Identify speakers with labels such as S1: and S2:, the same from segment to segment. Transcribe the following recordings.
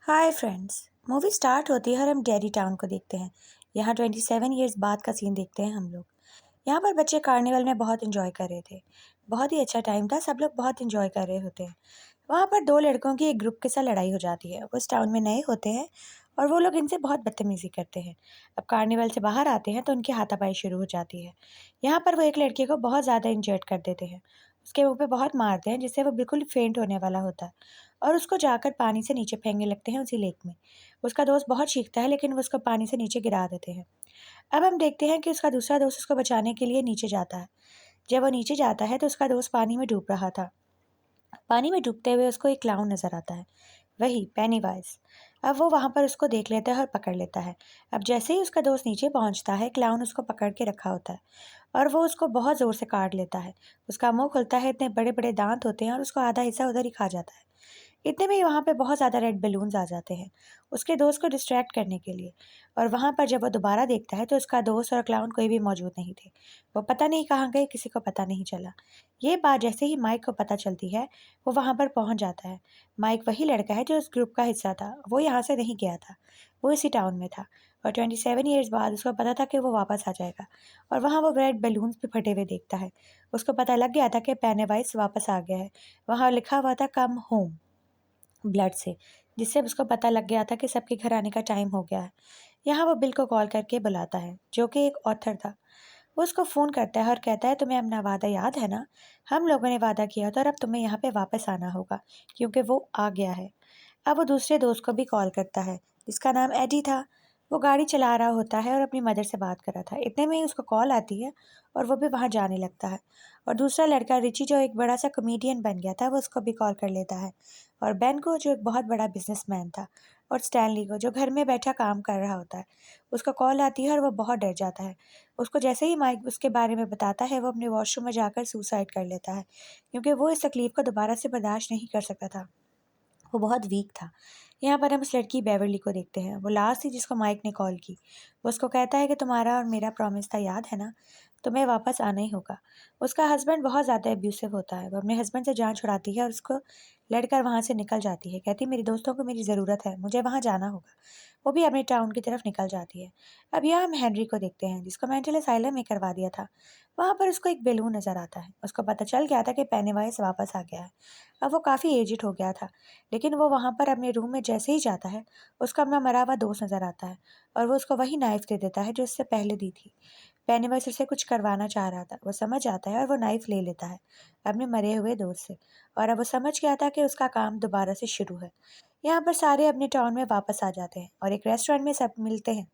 S1: Hi friends. Movie start होती है और हम डेरी टाउन को देखते हैं। यहाँ 27 ईयर्स बाद का सीन देखते हैं हम लोग। यहाँ पर बच्चे कार्निवल में बहुत इंजॉय कर रहे थे। बहुत ही अच्छा टाइम था, सब लोग बहुत इंजॉय कर रहे होते हैं। वहाँ पर दो लड़कों की एक ग्रुप के साथ लड़ाई हो जाती है। वो इस टाउन में नए होते हैं और वो लोग इनसे बहुत बदतमीजी करते हैं। अब कार्निवल से बाहर आते हैं तो उनकी हाथापाई शुरू हो जाती है। यहाँ पर वो एक लड़के को बहुत ज़्यादा इंजर्ड कर देते हैं। उसके मुंह पे बहुत मारते हैं जिससे वो बिल्कुल फेंट होने वाला होता है और उसको जाकर पानी से नीचे फेंकने लगते हैं उसी लेक में। उसका दोस्त बहुत चीखता है लेकिन वो उसको पानी से नीचे गिरा देते हैं। अब हम देखते हैं कि उसका दूसरा दोस्त उसको बचाने के लिए नीचे जाता है। जब वो नीचे जाता है तो उसका दोस्त पानी में डूब रहा था। पानी में डूबते हुए उसको एक क्लाउन नजर आता है, वही पेनीवाइज। अब वो वहाँ पर उसको देख लेता है और पकड़ लेता है। अब जैसे ही उसका दोस्त नीचे पहुँचता है, क्लाउन उसको पकड़ के रखा होता है और वो उसको बहुत ज़ोर से काट लेता है। उसका मुंह खुलता है, इतने बड़े बड़े दांत होते हैं और उसको आधा हिस्सा उधर ही खा जाता है। इतने में ही वहाँ पे बहुत ज़्यादा रेड बलून्स आ जाते हैं उसके दोस्त को डिस्ट्रैक्ट करने के लिए। और वहाँ पर जब वो दोबारा देखता है तो उसका दोस्त और क्लाउन कोई भी मौजूद नहीं थे। वो पता नहीं कहाँ गए, किसी को पता नहीं चला। ये बात जैसे ही माइक को पता चलती है, वो वहाँ पर पहुँच जाता है। माइक वही लड़का है जो उस ग्रुप का हिस्सा था। वो यहाँ से नहीं गया था, वो इसी टाउन में था। और 27 ईयर्स बाद उसको पता था कि वो वापस आ जाएगा। और वहाँ वो रेड बलून्स भी फटे हुए देखता है। उसको पता लग गया था कि पेनीवाइज वापस आ गया है। वहाँ लिखा हुआ था कम होम ब्लड से, जिससे उसको पता लग गया था कि सबके घर आने का टाइम हो गया है। यहाँ वो बिल को कॉल करके बुलाता है, जो कि एक ऑथर था। वो उसको फ़ोन करता है और कहता है, तुम्हें अपना वादा याद है ना? हम लोगों ने वादा किया था और अब तुम्हें यहाँ पे वापस आना होगा, क्योंकि वो आ गया है। अब वो दूसरे दोस्त को भी कॉल करता है, जिसका नाम एडी था। वो गाड़ी चला रहा होता है और अपनी मदर से बात कर रहा था। इतने में ही उसको कॉल आती है और वो भी वहाँ जाने लगता है। और दूसरा लड़का रिची, जो एक बड़ा सा कॉमेडियन बन गया था, वो उसको भी कॉल कर लेता है। और बेन को, जो एक बहुत बड़ा बिजनेसमैन था, और स्टैनली को, जो घर में बैठा काम कर रहा होता है, उसको कॉल आती है और वो बहुत डर जाता है। उसको जैसे ही माइक उसके बारे में बताता है, वो अपने वॉशरूम में जाकर सुसाइड कर लेता है, क्योंकि वो इस तकलीफ को दोबारा से बर्दाश्त नहीं कर सकता था। वो बहुत वीक था। यहाँ पर हम उस लड़की बेवरली को देखते हैं। वो लास्ट थी जिसको माइक ने कॉल की। वो उसको कहता है कि तुम्हारा और मेरा प्रॉमिस था, याद है ना? तुम्हें वापस आना ही होगा। उसका हस्बैंड बहुत ज़्यादा एब्यूसिव होता है। वो अपने हस्बैंड से जान छुड़ाती है और उसको लड़कर वहाँ से निकल जाती है। कहती, मेरे दोस्तों को मेरी ज़रूरत है, मुझे वहाँ जाना होगा। वो भी अपने टाउन की तरफ निकल जाती है। अब यहाँ हम हेनरी को देखते हैं, जिसको मेंटल असाइलम में करवा दिया था। वहाँ पर उसको एक बेलून नज़र आता है। उसको पता चल गया था कि पेनीवाइज वापस आ गया है। अब वो काफ़ी एजिड हो गया था, लेकिन वो वहाँ पर अपने रूम में जैसे ही जाता है, उसका अपना मरा हुआ दोस्त नज़र आता है और वो उसको वही नाइफ़ दे देता है जो उससे पहले दी थी। पेनीवाइज उससे कुछ करवाना चाह रहा था। वो समझ आता है और वो नाइफ़ ले लेता है अपने मरे हुए दोस्त से। और अब वो समझ गया था कि उसका काम दोबारा से शुरू है। यहाँ पर सारे अपने टाउन में वापस आ जाते हैं और एक रेस्टोरेंट में सब मिलते हैं।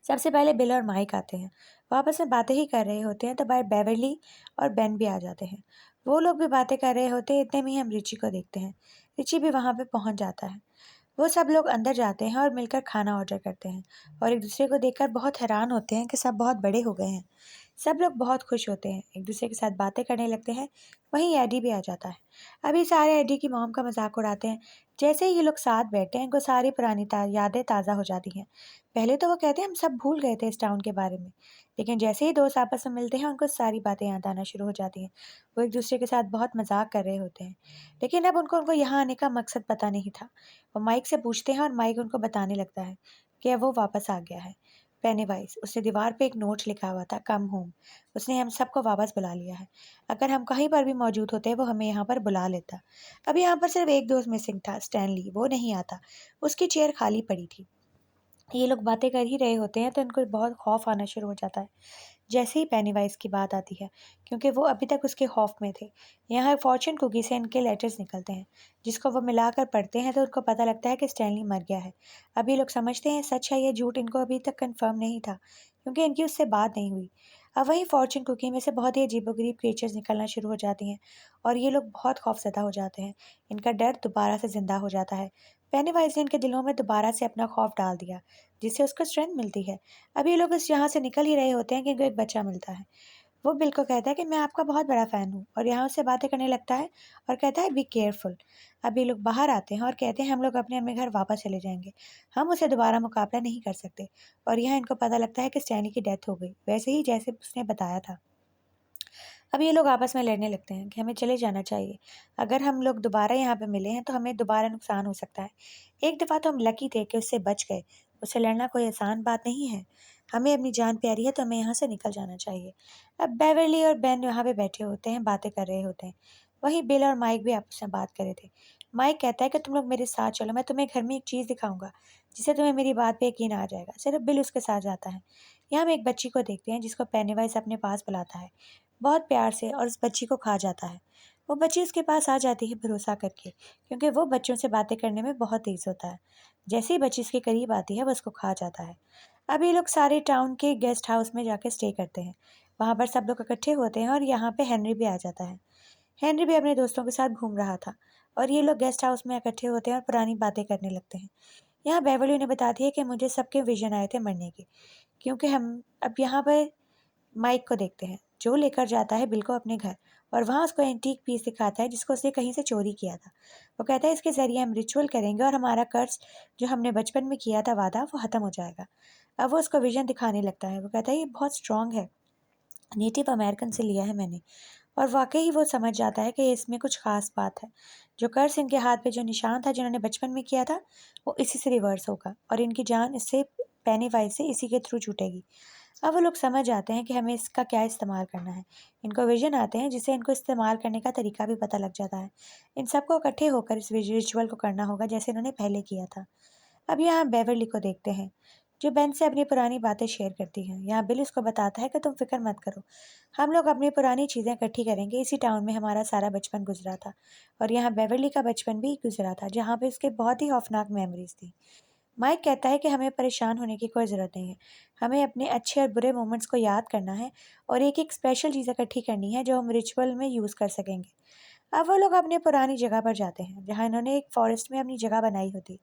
S1: सबसे पहले बिल और माइक आते हैं। वो आपस में बातें ही कर रहे होते हैं तो बाहर बेवरली और बेन भी आ जाते हैं। वो लोग भी बातें कर रहे होते हैं। इतने में ही हम रिची को देखते हैं। रिची भी वहाँ पे पहुँच जाता है। वो सब लोग अंदर जाते हैं और मिलकर खाना ऑर्डर करते हैं और एक दूसरे को देखकर बहुत हैरान होते हैं कि सब बहुत बड़े हो गए हैं। सब लोग बहुत खुश होते हैं, एक दूसरे के साथ बातें करने लगते हैं। वहीं एडी भी आ जाता है। अभी सारे एडी की मॉम का मजाक उड़ाते हैं। जैसे ही ये लोग साथ बैठते हैं, इनको सारी पुरानी यादें ताज़ा हो जाती हैं। पहले तो वो कहते हैं हम सब भूल गए थे इस टाउन के बारे में, लेकिन जैसे ही दोस्त आपस में मिलते हैं, उनको सारी बातें याद आना शुरू हो जाती हैं। वो एक दूसरे के साथ बहुत मजाक कर रहे होते हैं, लेकिन अब उनको उनको यहाँ आने का मकसद पता नहीं था। वो माइक से पूछते हैं और माइक उनको बताने लगता है कि अब वो वापस आ गया है। पेनीवाइज, उसने दीवार पे एक नोट लिखा हुआ था, कम होम। उसने हम सबको वापस बुला लिया है। अगर हम कहीं पर भी मौजूद होते, वो हमें यहाँ पर बुला लेता। अब यहाँ पर सिर्फ एक दोस्त मिसिंग था, स्टैनली। वो नहीं आता, उसकी चेयर खाली पड़ी थी। ये लोग बातें कर ही रहे होते हैं तो इनको बहुत खौफ आना शुरू हो जाता है जैसे ही पेनीवाइज की बात आती है, क्योंकि वो अभी तक उसके खौफ में थे। यहाँ फॉर्चून कुकी से इनके लेटर्स निकलते हैं, जिसको वो मिलाकर पढ़ते हैं तो उनको पता लगता है कि स्टैनली मर गया है। अभी लोग समझते हैं सच है या झूठ, इनको अभी तक कंफर्म नहीं था, क्योंकि इनकी उससे बात नहीं हुई। अब वहीं फॉर्चून कुकी में से बहुत ही अजीबोगरीब क्रिएचर्स निकलना शुरू हो जाती हैं और ये लोग बहुत खौफजदा हो जाते हैं। इनका डर दोबारा से जिंदा हो जाता है। पेनीवाइज ने इनके दिलों में दोबारा से अपना खौफ डाल दिया, जिससे उसको स्ट्रेंथ मिलती है। अब ये लोग इस यहाँ से निकल ही रहे होते हैं कि इनको एक बच्चा मिलता है। वो बिल को कहता है कि मैं आपका बहुत बड़ा फ़ैन हूँ, और यहाँ उससे बातें करने लगता है और कहता है बी केयरफुल। अब ये लोग बाहर आते हैं और कहते हैं हम लोग अपने अपने घर वापस चले जाएंगे, हम उसे दोबारा मुकाबला नहीं कर सकते। और यहाँ इनको पता लगता है कि स्टैनली की डेथ हो गई, वैसे ही जैसे उसने बताया था। अब ये लोग आपस में लड़ने लगते हैं कि हमें चले जाना चाहिए। अगर हम लोग दोबारा यहाँ पे मिले हैं तो हमें दोबारा नुकसान हो सकता है। एक दफ़ा तो हम लकी थे कि उससे बच गए। उससे लड़ना कोई आसान बात नहीं है। हमें अपनी जान प्यारी है तो हमें यहाँ से निकल जाना चाहिए। अब बेवर्ली और बेन यहाँ पे बैठे होते हैं, बातें कर रहे होते हैं। वहीं बिल और माइक भी आपस में बात कर रहे थे। माइक कहता है कि तुम लोग मेरे साथ चलो, मैं तुम्हें घर में एक चीज़ दिखाऊंगा जिससे तुम्हें मेरी बात पे यकीन आ जाएगा। सिर्फ बिल उसके साथ जाता है। यहाँ हम एक बच्ची को देखते हैं जिसको पेनीवाइज अपने पास बुलाता है बहुत प्यार से, और उस बच्ची को खा जाता है। वो बच्ची उसके पास आ जाती है भरोसा करके, क्योंकि वो बच्चों से बातें करने में बहुत तेज़ होता है। जैसे ही बच्ची इसके करीब आती है वो उसको खा जाता है। अब ये लोग सारे टाउन के गेस्ट हाउस में जाके स्टे करते हैं। वहाँ पर सब लोग इकट्ठे होते हैं और यहाँ पे हेनरी भी आ जाता है। हेनरी भी अपने दोस्तों के साथ घूम रहा था और ये लोग गेस्ट हाउस में इकट्ठे होते हैं और पुरानी बातें करने लगते हैं। यहाँ बेवर्ली उन्हें बताती है कि मुझे सबके विजन आए थे मरने के, क्योंकि हम अब यहाँ पर माइक को देखते हैं जो लेकर जाता है बिल को अपने घर, और वहाँ उसको एंटीक पीस दिखाता है जिसको उसने कहीं से चोरी किया था। वो कहता है इसके ज़रिए हम रिचुअल करेंगे और हमारा कर्ज जो हमने बचपन में किया था वादा वो ख़त्म हो जाएगा। अब वो उसको विजन दिखाने लगता है। वो कहता है ये बहुत स्ट्रांग है, नेटिव अमेरिकन से लिया है मैंने। और वाकई वो समझ जाता है कि इसमें कुछ खास बात है। जो कर्ज इनके हाथ पे जो निशान था जिन्होंने बचपन में किया था वो इसी से रिवर्स होगा और इनकी जान इससे पेनीवाइज से इसी के थ्रू छूटेगी। अब वो लोग समझ जाते हैं कि हमें इसका क्या इस्तेमाल करना है। इनको विजन आते हैं जिससे इनको इस्तेमाल करने का तरीका भी पता लग जाता है। इन सबको इकट्ठे होकर इस रिचुअल को करना होगा जैसे इन्होंने पहले किया था। अब यहाँ बेवर्ली को देखते हैं जो बेन से अपनी पुरानी बातें शेयर करती हैं। यहाँ बिल उसको बताता है कि तुम फिक्र मत करो, हम लोग अपनी पुरानी चीज़ें इकट्ठी करेंगे। इसी टाउन में हमारा सारा बचपन गुजरा था और यहाँ बेवर्ली का बचपन भी गुजरा था जहाँ पे उसके बहुत ही खौफनाक मेमोरीज थी। माइक कहता है कि हमें परेशान होने की कोई ज़रूरत नहीं है। हमें अपने अच्छे और बुरे मोमेंट्स को याद करना है और एक एक स्पेशल चीज़ इकट्ठी करनी है जो हम रिचुअल में यूज़ कर सकेंगे। अब वो लोग अपने पुरानी जगह पर जाते हैं जहाँ इन्होंने एक फॉरेस्ट में अपनी जगह बनाई होती,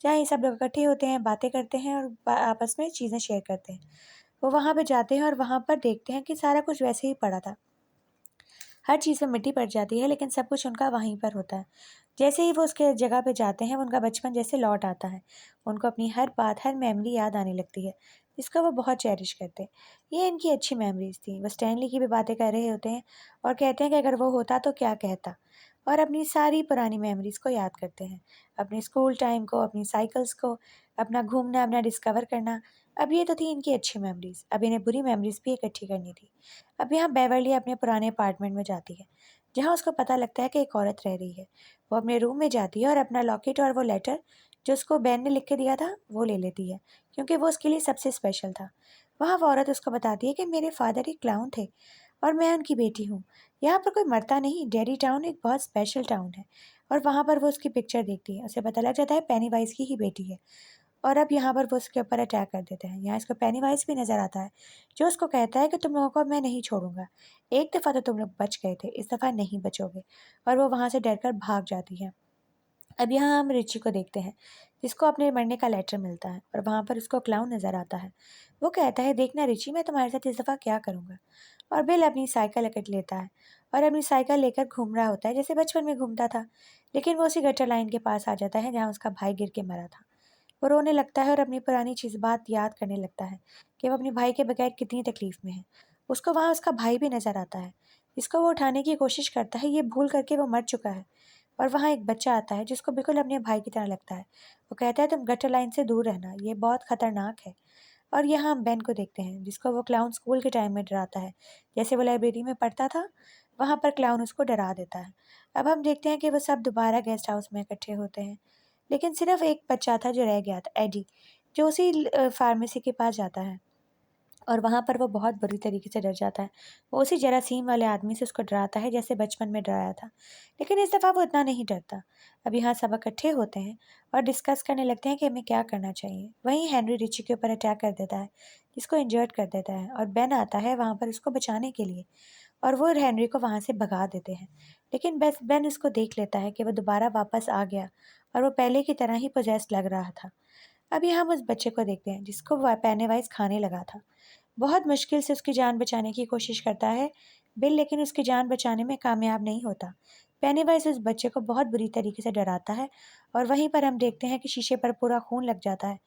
S1: जहाँ ये सब लोग इकट्ठे होते हैं, बातें करते हैं और आपस में चीज़ें शेयर करते हैं। वो वहाँ पे जाते हैं और वहाँ पर देखते हैं कि सारा कुछ वैसे ही पड़ा था। हर चीज़ में मिट्टी पड़ जाती है लेकिन सब कुछ उनका वहीं पर होता है। जैसे ही वो उसके जगह पे जाते हैं उनका बचपन जैसे लौट आता है। उनको अपनी हर बात, हर मेमोरी याद आने लगती है जिसका वो बहुत चेरिश करते हैं। ये इनकी अच्छी मेमोरीज थी। वो स्टैनली की भी बातें कर रहे होते हैं और कहते हैं कि अगर वो होता तो क्या कहता, और अपनी सारी पुरानी मेमोरीज को याद करते हैं। अपने स्कूल टाइम को, अपनी साइकिल्स को, अपना घूमना, अपना डिस्कवर करना। अब ये तो थी इनकी अच्छी मेमोरीज, अब इन्हें बुरी मेमोरीज भी इकट्ठी करनी थी। अब यहाँ बेवर्ली अपने पुराने अपार्टमेंट में जाती है जहाँ उसको पता लगता है कि एक औरत रह रही है। वो अपने रूम में जाती है और अपना लॉकेट और वो लेटर जो उसको बैन ने लिख के दिया था वो ले लेती है, क्योंकि वो उसके लिए सबसे स्पेशल था। वहाँ वो औरत उसको बताती है कि मेरे फादर एक क्लाउन थे और मैं उनकी बेटी हूँ। यहाँ पर कोई मरता नहीं, डेरी टाउन एक बहुत स्पेशल टाउन है। और वहाँ पर वो उसकी पिक्चर देखती है, उसे पता लग जाता है पेनीवाइज की ही बेटी है। और अब यहाँ पर वो उसके ऊपर अटैक कर देते हैं। यहाँ इसको पेनीवाइज भी नज़र आता है जो उसको कहता है कि तुम लोगों को मैं नहीं छोड़ूंगा। एक दफ़ा तो तुम लोग बच गए थे, इस दफ़ा नहीं बचोगे। और वो वहाँ से डरकर भाग जाती है। अब यहाँ हम रिची को देखते हैं जिसको अपने मरने का लेटर मिलता है और वहाँ पर उसको क्लाउन नज़र आता है। वो कहता है देखना रिची, मैं तुम्हारे साथ इस दफ़ा क्या करूँगा। और बिल अपनी साइकिल इकट्ठ लेता है और अपनी साइकिल लेकर घूम रहा होता है जैसे बचपन में घूमता था। लेकिन वो उसी गटर लाइन के पास आ जाता है जहाँ उसका भाई गिर के मरा था। वो रोने लगता है और अपनी पुरानी चीज़ बात याद करने लगता है कि वो अपने भाई के बगैर कितनी तकलीफ़ में है। उसको वहाँ उसका भाई भी नज़र आता है जिसको वो उठाने की कोशिश करता है, ये भूल करके वो मर चुका है। और वहाँ एक बच्चा आता है जिसको बिल्कुल अपने भाई की तरह लगता है। वो कहता है तुम गटर लाइन से दूर रहना, ये बहुत ख़तरनाक है। और यहाँ हम बेन को देखते हैं जिसको वो क्लाउन स्कूल के टाइम में डराता है। जैसे वो लाइब्रेरी में पढ़ता था वहाँ पर क्लाउन उसको डरा देता है। अब हम देखते हैं कि वो सब दोबारा गेस्ट हाउस में इकट्ठे होते हैं, लेकिन सिर्फ एक बच्चा था जो रह गया था, एडी, जो उसी फार्मेसी के पास जाता है और वहाँ पर वो बहुत बुरी तरीके से डर जाता है। वो उसी जरासीम वाले आदमी से उसको डराता है जैसे बचपन में डराया था, लेकिन इस दफ़ा वो इतना नहीं डरता। अब यहाँ सब इकट्ठे होते हैं और डिस्कस करने लगते हैं कि हमें क्या करना चाहिए। वहीं हेनरी रिची के ऊपर अटैक कर देता है जिसको इंजर्ड कर देता है और बेन आता है वहाँ पर उसको बचाने के लिए और वो हेनरी को वहाँ से भगा देते हैं। लेकिन बस बेन उसको देख लेता है कि वो दोबारा वापस आ गया और वो पहले की तरह ही पोजेस्ड लग रहा था। अभी हम उस बच्चे को देखते हैं जिसको पेनीवाइज खाने लगा था। बहुत मुश्किल से उसकी जान बचाने की कोशिश करता है बिल, लेकिन उसकी जान बचाने में कामयाब नहीं होता। पेनीवाइज उस बच्चे को बहुत बुरी तरीके से डराता है और वहीं पर हम देखते हैं कि शीशे पर पूरा खून लग जाता है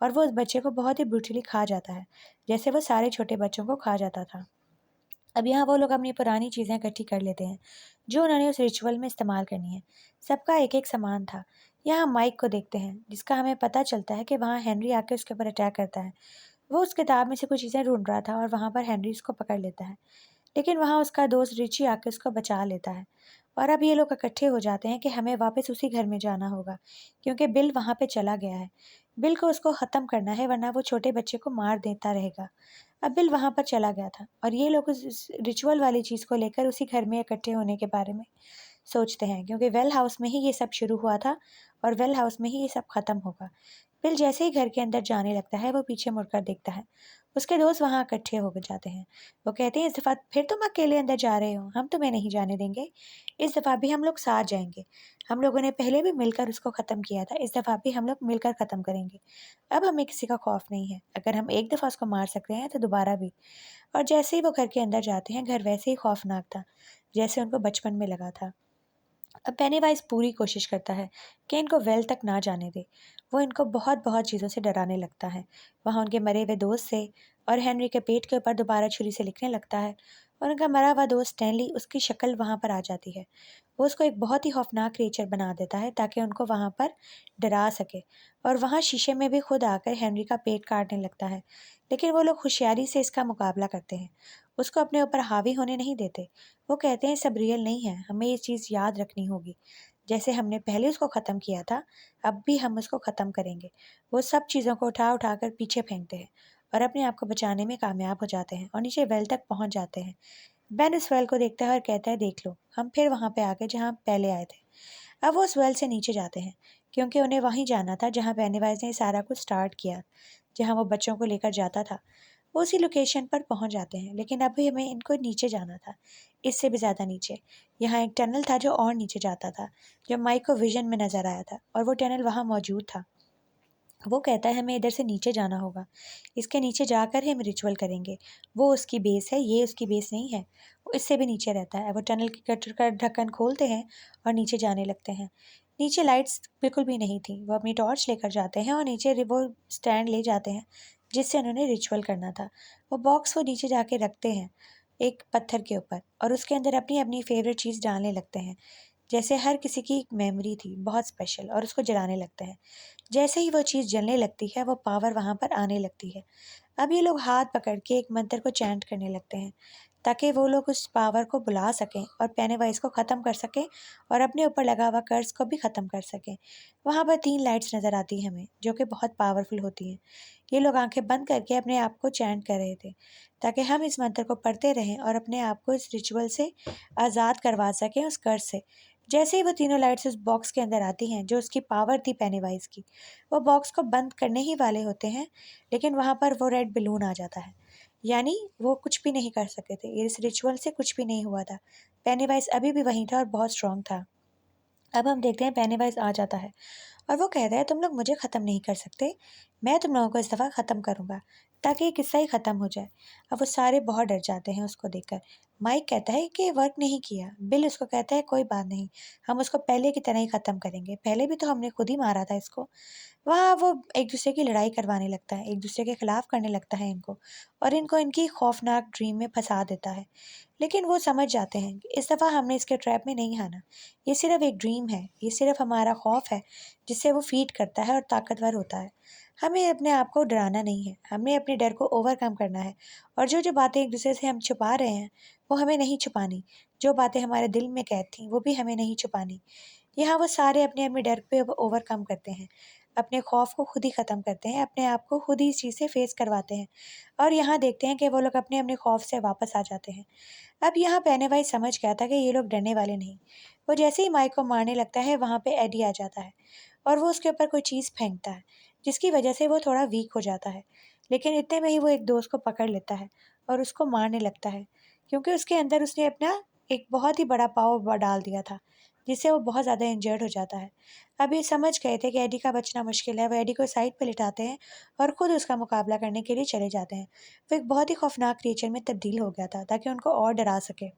S1: और वो उस बच्चे को बहुत ही ब्रूटली खा जाता है जैसे वो सारे छोटे बच्चों को खा जाता था। अब यहाँ वो लोग अपनी पुरानी चीज़ें इकट्ठी कर लेते हैं जो उन्होंने उस रिचुअल में इस्तेमाल करनी है। सबका एक एक सामान था। यहाँ माइक को देखते हैं जिसका हमें पता चलता है कि वहाँ हेनरी आके उसके ऊपर अटैक करता है। वो उस किताब में से कुछ चीज़ें ढूंढ रहा था और वहाँ पर हेनरी उसको पकड़ लेता है, लेकिन वहाँ उसका दोस्त रिची आके उसको बचा लेता है। और अब ये लोग इकट्ठे हो जाते हैं कि हमें वापस उसी घर में जाना होगा क्योंकि बिल वहाँ पे चला गया है। बिल को उसको ख़त्म करना है वरना वो छोटे बच्चे को मार देता रहेगा। अब बिल वहाँ पर चला गया था और ये लोग उस रिचुअल वाली चीज़ को लेकर उसी घर में इकट्ठे होने के बारे में सोचते हैं क्योंकि वेल हाउस में ही ये सब शुरू हुआ था और वेल हाउस में ही ये सब ख़त्म होगा। बिल जैसे ही घर के अंदर जाने लगता है वो पीछे मुड़कर देखता है। उसके दोस्त वहाँ इकट्ठे हो जाते हैं। वो कहते हैं, इस दफ़ा फिर तुम अकेले अंदर जा रहे हो, हम तुम्हें नहीं जाने देंगे। इस दफ़ा भी हम लोग साथ जाएंगे। हम लोगों ने पहले भी मिलकर उसको ख़त्म किया था, इस दफ़ा भी हम लोग मिलकर ख़त्म करेंगे। अब हमें किसी का खौफ नहीं है, अगर हम एक दफ़ा उसको मार सकते हैं तो दोबारा भी। और जैसे ही वो घर के अंदर जाते हैं घर वैसे ही खौफनाक था जैसे उनको बचपन में लगा था। अब पेनीवाइज पूरी कोशिश करता है कि इनको वेल तक ना जाने दे। वो इनको बहुत बहुत चीज़ों से डराने लगता है। वहाँ उनके मरे हुए दोस्त से और हेनरी के पेट के ऊपर दोबारा छुरी से लिखने लगता है। और उनका मरा हुआ दोस्त स्टैनली, उसकी शक्ल वहाँ पर आ जाती है। वो उसको एक बहुत ही खौफनाक क्रिएचर बना देता है ताकि उनको वहाँ पर डरा सके। और वहाँ शीशे में भी खुद आकर हेनरी का पेट काटने लगता है। लेकिन वो लोग होशियारी से इसका मुकाबला करते हैं, उसको अपने ऊपर हावी होने नहीं देते। वो कहते हैं सब रियल नहीं है, हमें ये चीज़ याद रखनी होगी। जैसे हमने पहले उसको ख़त्म किया था, अब भी हम उसको ख़त्म करेंगे। वो सब चीज़ों को उठा उठा कर पीछे फेंकते हैं और अपने आप को बचाने में कामयाब हो जाते हैं और नीचे वेल तक पहुंच जाते हैं। बेन उस वेल को देखता है और कहता है, देख लो, हम फिर वहाँ पे आ गए जहाँ पहले आए थे। अब वो उस वेल से नीचे जाते हैं क्योंकि उन्हें वहीं जाना था जहाँ पेनीवाइज ने सारा कुछ स्टार्ट किया, जहाँ वो बच्चों को लेकर जाता था। वो उसी लोकेशन पर पहुंच जाते हैं, लेकिन अभी हमें इनको नीचे जाना था, इससे भी ज़्यादा नीचे। यहाँ एक टनल था जो और नीचे जाता था, जो माइक को विजन में नज़र आया था और वो टनल वहाँ मौजूद था। वो कहता है हमें इधर से नीचे जाना होगा, इसके नीचे जाकर ही हम रिचुअल करेंगे। वो उसकी बेस है, ये उसकी बेस नहीं है। वो इससे भी नीचे रहता है। वो टनल की गटर का ढक्कन खोलते हैं और नीचे जाने लगते हैं। नीचे लाइट्स बिल्कुल भी नहीं थी। वो अपनी टॉर्च लेकर जाते हैं और नीचे वो स्टैंड ले जाते हैं जिससे उन्होंने रिचुअल करना था। वो बॉक्स वो नीचे जाके रखते हैं एक पत्थर के ऊपर और उसके अंदर अपनी अपनी फेवरेट चीज़ डालने लगते हैं। जैसे हर किसी की एक मेमोरी थी बहुत स्पेशल, और उसको जलाने लगते हैं। जैसे ही वो चीज़ जलने लगती है वो पावर वहाँ पर आने लगती है। अब ये लोग हाथ पकड़ के एक मंत्र को चैंट करने लगते हैं ताकि वो लोग उस पावर को बुला सकें और पेनीवाइज को ख़त्म कर सकें और अपने ऊपर लगा हुआ कर्ज को भी ख़त्म कर सकें। वहाँ पर 3 लाइट्स नज़र आती हैं हमें जो कि बहुत पावरफुल होती हैं। ये लोग आंखें बंद करके अपने आप को चैंट कर रहे थे ताकि हम इस मंत्र को पढ़ते रहें और अपने आप को इस रिचुअल से आज़ाद करवा सकें उस कर्ज से। जैसे ही वो तीनों लाइट्स उस बॉक्स के अंदर आती हैं जो उसकी पावर थी पेनीवाइज की, वो बॉक्स को बंद करने ही वाले होते हैं, लेकिन वहाँ पर वो रेड बलून आ जाता है। यानी वो कुछ भी नहीं कर सके थे, इस रिचुअल से कुछ भी नहीं हुआ था। पेनीवाइज अभी भी वहीं था और बहुत स्ट्रांग था। अब हम देखते हैं पेनीवाइज आ जाता है और वो कहता है, तुम लोग मुझे ख़त्म नहीं कर सकते, मैं तुम लोगों को इस दफ़ा ख़त्म करूँगा ताकि ये किस्सा ही ख़त्म हो जाए। अब वो सारे बहुत डर जाते हैं उसको देखकर। माइक कहता है कि वर्क नहीं किया। बिल उसको कहता है, कोई बात नहीं, हम उसको पहले की तरह ही ख़त्म करेंगे, पहले भी तो हमने खुद ही मारा था इसको। वहाँ वो एक दूसरे की लड़ाई करवाने लगता है, एक दूसरे के खिलाफ करने लगता है इनको, और इनको इनकी खौफनाक ड्रीम में फंसा देता है। लेकिन वो समझ जाते हैं कि इस दफ़ा हमने इसके ट्रैप में नहीं आना। ये सिर्फ एक ड्रीम है, ये सिर्फ हमारा खौफ है जिससे वो फीड करता है और ताकतवर होता है। हमें अपने आप को डराना नहीं है, हमें अपने डर को ओवरकम करना है। और जो जो बातें एक दूसरे से हम छुपा रहे हैं वो हमें नहीं छुपानी। जो बातें हमारे दिल में कैद थी वो भी हमें नहीं छुपानी। यहाँ वो सारे अपने अपने डर पे ओवरकम करते हैं, अपने खौफ को खुद ही ख़त्म करते हैं, अपने आप को खुद ही इस चीज़ से फेस करवाते हैं। और यहाँ देखते हैं कि वो लोग अपने अपने खौफ से वापस आ जाते हैं। अब यहाँ पेनीवाइज समझ गया था कि ये लोग डरने वाले नहीं। वो जैसे ही माइक को मारने लगता है वहाँ पे एडी आ जाता है और वो उसके ऊपर कोई चीज़ फेंकता है जिसकी वजह से वो थोड़ा वीक हो जाता है। लेकिन इतने में ही वो एक दोस्त को पकड़ लेता है और उसको मारने लगता है क्योंकि उसके अंदर उसने अपना एक बहुत ही बड़ा पाव डाल दिया था जिससे वो बहुत ज़्यादा इंजर्ड हो जाता है। अब ये समझ गए थे कि एडी का बचना मुश्किल है। वो एडी को साइड पे लिटाते हैं और ख़ुद उसका मुकाबला करने के लिए चले जाते हैं। वो एक बहुत ही खौफनाक क्रिएचर में तब्दील हो गया था ताकि उनको और डरा सके।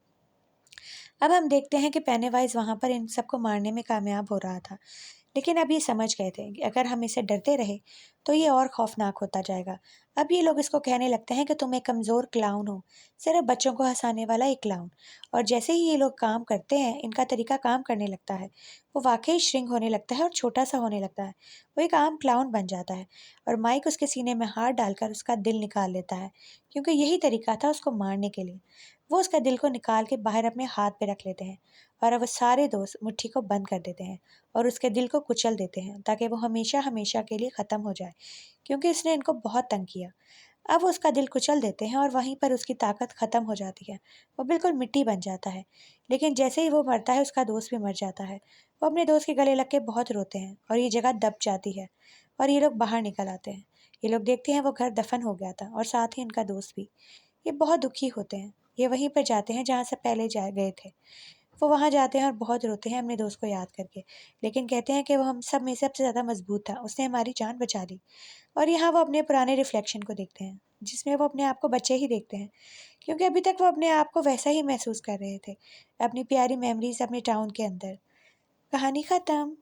S1: अब हम देखते हैं कि पेनीवाइज वहाँ पर इन सबको मारने में कामयाब हो रहा था, लेकिन अब ये समझ गए थे कि अगर हम इसे डरते रहे तो ये और खौफनाक होता जाएगा। अब ये लोग इसको कहने लगते हैं कि तुम एक कमज़ोर क्लाउन हो, सिर्फ बच्चों को हंसाने वाला एक क्लाउन। और जैसे ही ये लोग काम करते हैं, इनका तरीका काम करने लगता है, वो वाकई श्रिंक होने लगता है और छोटा सा होने लगता है। वो एक आम क्लाउन बन जाता है और माइक उसके सीने में हाथ डालकर उसका दिल निकाल लेता है, क्योंकि यही तरीका था उसको मारने के लिए। वो उसका दिल को निकाल के बाहर अपने हाथ पे रख लेते हैं और अब वो सारे दोस्त मुट्ठी को बंद कर देते हैं और उसके दिल को कुचल देते हैं ताकि वो हमेशा हमेशा के लिए ख़त्म हो जाए, क्योंकि उसने इनको बहुत तंग किया। अब वो उसका दिल कुचल देते हैं और वहीं पर उसकी ताकत ख़त्म हो जाती है। वो बिल्कुल मिट्टी बन जाता है। लेकिन जैसे ही वो मरता है, उसका दोस्त भी मर जाता है। वो अपने दोस्त के गले लग के बहुत रोते हैं और ये जगह दब जाती है और ये लोग बाहर निकल आते हैं। ये लोग देखते हैं वो घर दफन हो गया था और साथ ही इनका दोस्त भी। ये बहुत दुखी होते हैं। ये वहीं पर जाते हैं जहाँ से पहले जा गए थे। वो वहाँ जाते हैं और बहुत रोते हैं अपने दोस्त को याद करके, लेकिन कहते हैं कि वो हम सब में सबसे ज़्यादा मजबूत था, उसने हमारी जान बचा दी। और यहाँ वो अपने पुराने रिफ्लेक्शन को देखते हैं, जिसमें वो अपने आप को बच्चे ही देखते हैं, क्योंकि अभी तक वो अपने आप को वैसा ही महसूस कर रहे थे, अपनी प्यारी मेमोरीज अपने टाउन के अंदर। कहानी ख़त्म।